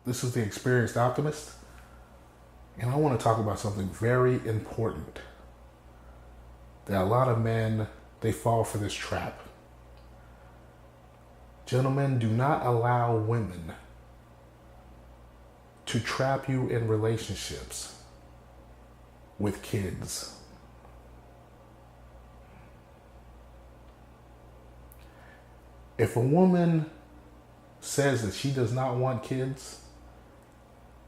This is the Experienced Optimist, and I want to talk about something very important that a lot of men, they fall for this trap. Gentlemen, do not allow women to trap you in relationships with kids. If a woman says that she does not want kids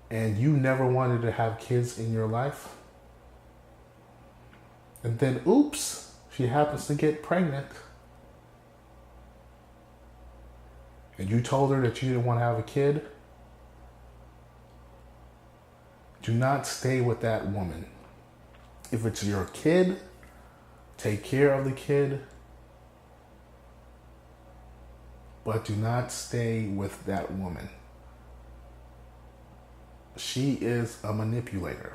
and you never wanted to have kids in your life, and then oops, she happens to get pregnant, and you told her that you didn't want to have a kid, do not stay with that woman. If it's your kid, take care of the kid, but do not stay with that woman. She is a manipulator.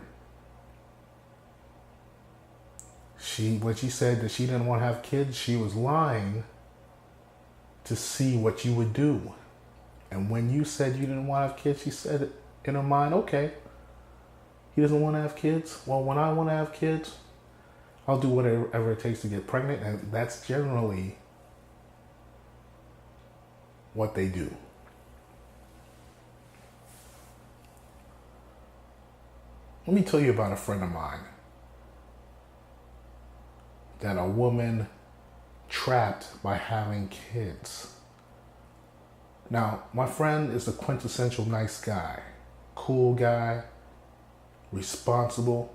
When she said that she didn't want to have kids, she was lying to see what you would do. And when you said you didn't want to have kids, she said in her mind, okay, he doesn't want to have kids. Well, when I want to have kids, I'll do whatever it takes to get pregnant. And that's generally what they do. Let me tell you about a friend of mine that a woman trapped by having kids. Now, my friend is a quintessential nice guy, cool guy, responsible,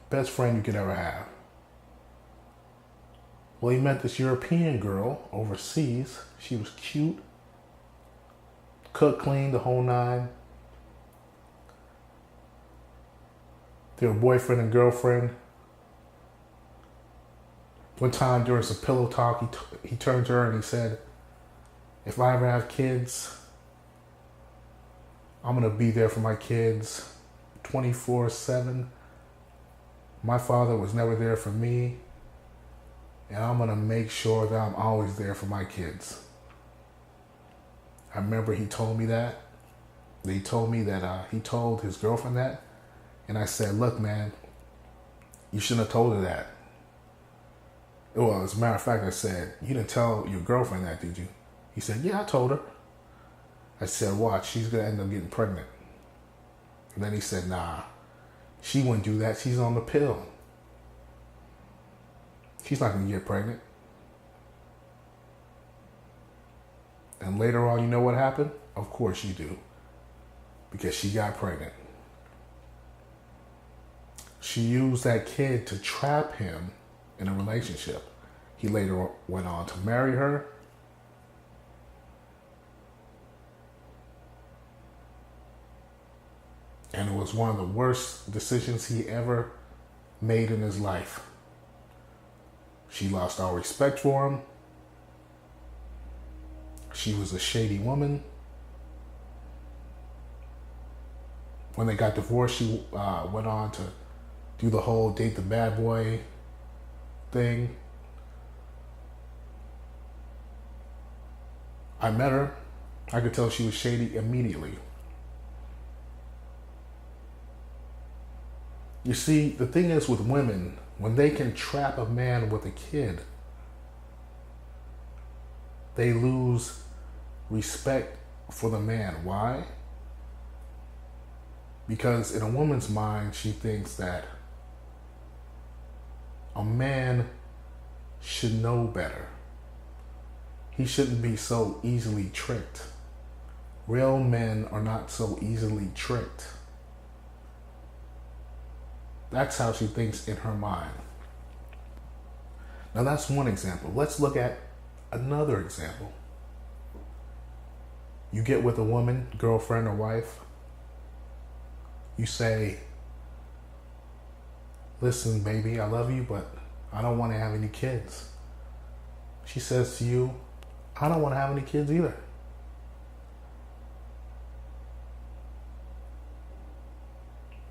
best friend you could ever have. Well, he met this European girl overseas. She was cute, cooked, clean, the whole nine. They were boyfriend and girlfriend. One time during some pillow talk, he turned to her and he said, if I ever have kids, I'm going to be there for my kids 24/7. My father was never there for me, and I'm going to make sure that I'm always there for my kids. I remember he told me that. He told me that he told his girlfriend that. And I said, look, man, you shouldn't have told her that. Well, as a matter of fact, I said, you didn't tell your girlfriend that, did you? He said, yeah, I told her. I said, watch, she's going to end up getting pregnant. And then he said, nah, she wouldn't do that. She's on the pill. She's not going to get pregnant. And later on, you know what happened? Of course you do. Because she got pregnant. She used that kid to trap him in a relationship. He later went on to marry her. And it was one of the worst decisions he ever made in his life. She lost all respect for him. She was a shady woman. When they got divorced, she went on to do the whole date the bad boy thing. I met her. I could tell she was shady immediately. You see, the thing is with women, when they can trap a man with a kid, they lose respect for the man. Why? Because in a woman's mind, she thinks that a man should know better. He shouldn't be so easily tricked. Real men are not so easily tricked. That's how she thinks in her mind. Now that's one example. Let's look at another example. You get with a woman, girlfriend or wife. You say, listen, baby, I love you, but I don't want to have any kids. She says to you, I don't want to have any kids either.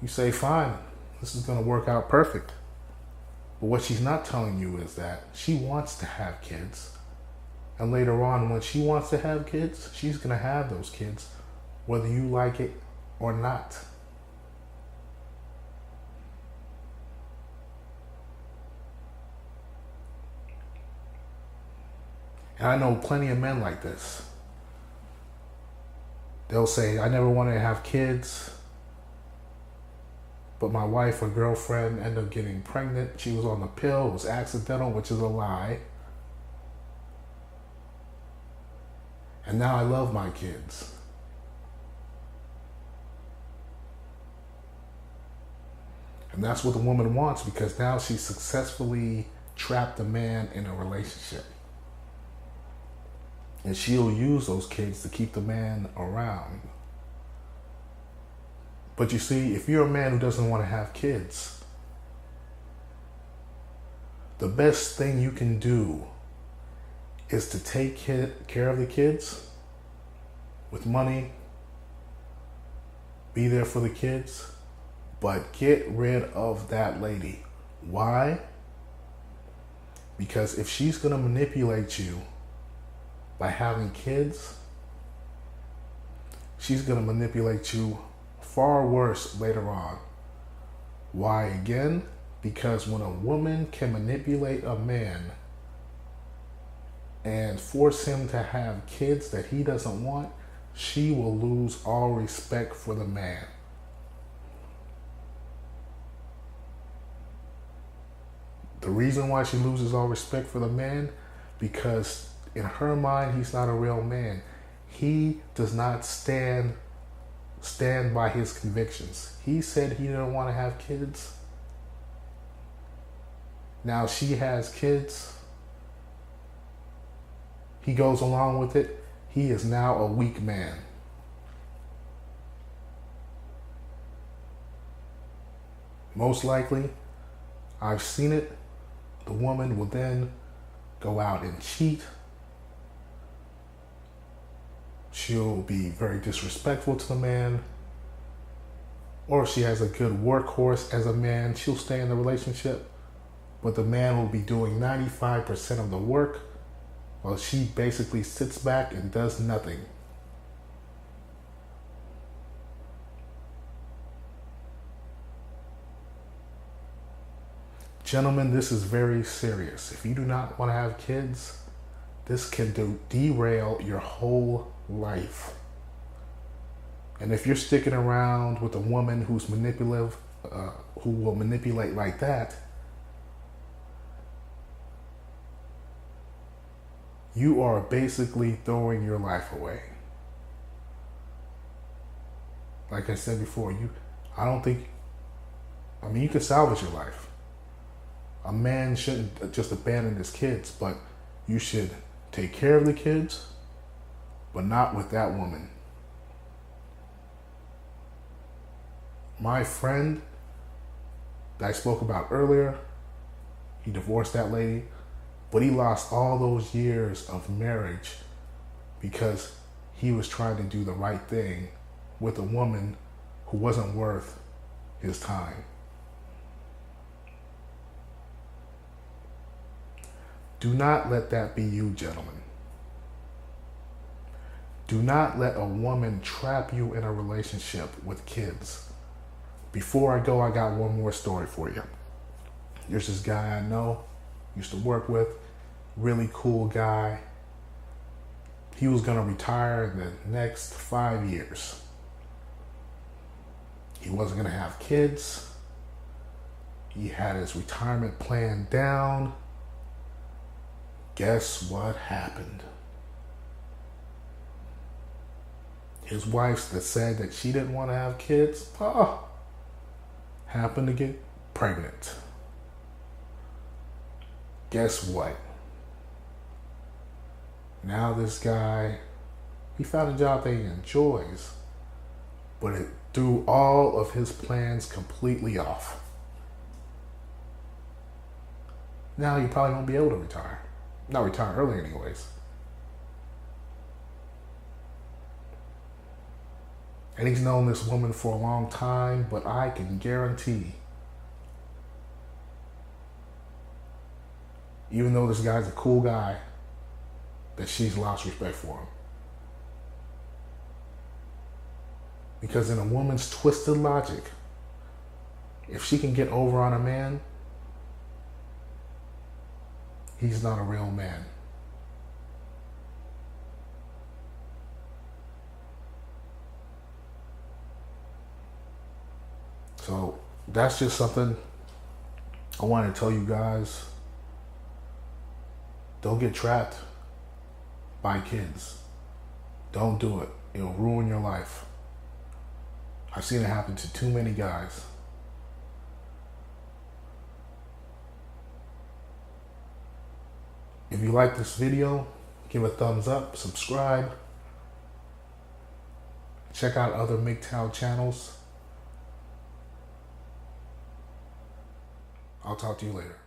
You say, fine, this is going to work out perfect. But what she's not telling you is that she wants to have kids And later on, when she wants to have kids, she's going to have those kids, whether you like it or not. And I know plenty of men like this. They'll say, I never wanted to have kids, but my wife or girlfriend ended up getting pregnant. She was on the pill. It was accidental, which is a lie. And now I love my kids. And that's what the woman wants, because now she's successfully trapped a man in a relationship. And she'll use those kids to keep the man around. But you see, if you're a man who doesn't want to have kids, the best thing you can do is to take care of the kids with money, be there for the kids, but get rid of that lady. Why? Because if she's going to manipulate you by having kids, she's going to manipulate you far worse later on. Why again? Because when a woman can manipulate a man and force him to have kids that he doesn't want, she will lose all respect for the man. The reason why she loses all respect for the man, because in her mind, he's not a real man. He does not stand by his convictions. He said he didn't want to have kids. Now she has kids. He goes along with it. He is now a weak man. Most likely, I've seen it, the woman will then go out and cheat. She'll be very disrespectful to the man. Or if she has a good workhorse as a man, she'll stay in the relationship. But the man will be doing 95% of the work, while she basically sits back and does nothing. Gentlemen, this is very serious. If you do not want to have kids, this can derail your whole life. And if you're sticking around with a woman who's manipulative, who will manipulate like that, you are basically throwing your life away. Like I said before, you can salvage your life. A man shouldn't just abandon his kids, but you should take care of the kids, but not with that woman. My friend that I spoke about earlier, he divorced that lady, but he lost all those years of marriage because he was trying to do the right thing with a woman who wasn't worth his time. Do not let that be you, gentlemen. Do not let a woman trap you in a relationship with kids. Before I go, I got one more story for you. There's this guy I know, used to work with, really cool guy. He was going to retire in the next 5 years. He wasn't going to have kids. He had his retirement plan down. Guess what happened? His wife that said that she didn't want to have kids, happened to get pregnant. Guess what? Now this guy, he found a job that he enjoys, but it threw all of his plans completely off. Now he probably won't be able to retire. Not retire early anyways. And he's known this woman for a long time, but I can guarantee, even though this guy's a cool guy, that she's lost respect for him. Because in a woman's twisted logic, if she can get over on a man, he's not a real man. So that's just something I wanted to tell you guys. Don't get trapped by kids. Don't do it. It'll ruin your life. I've seen it happen to too many guys. If you like this video, give a thumbs up, subscribe. Check out other MGTOW channels. I'll talk to you later.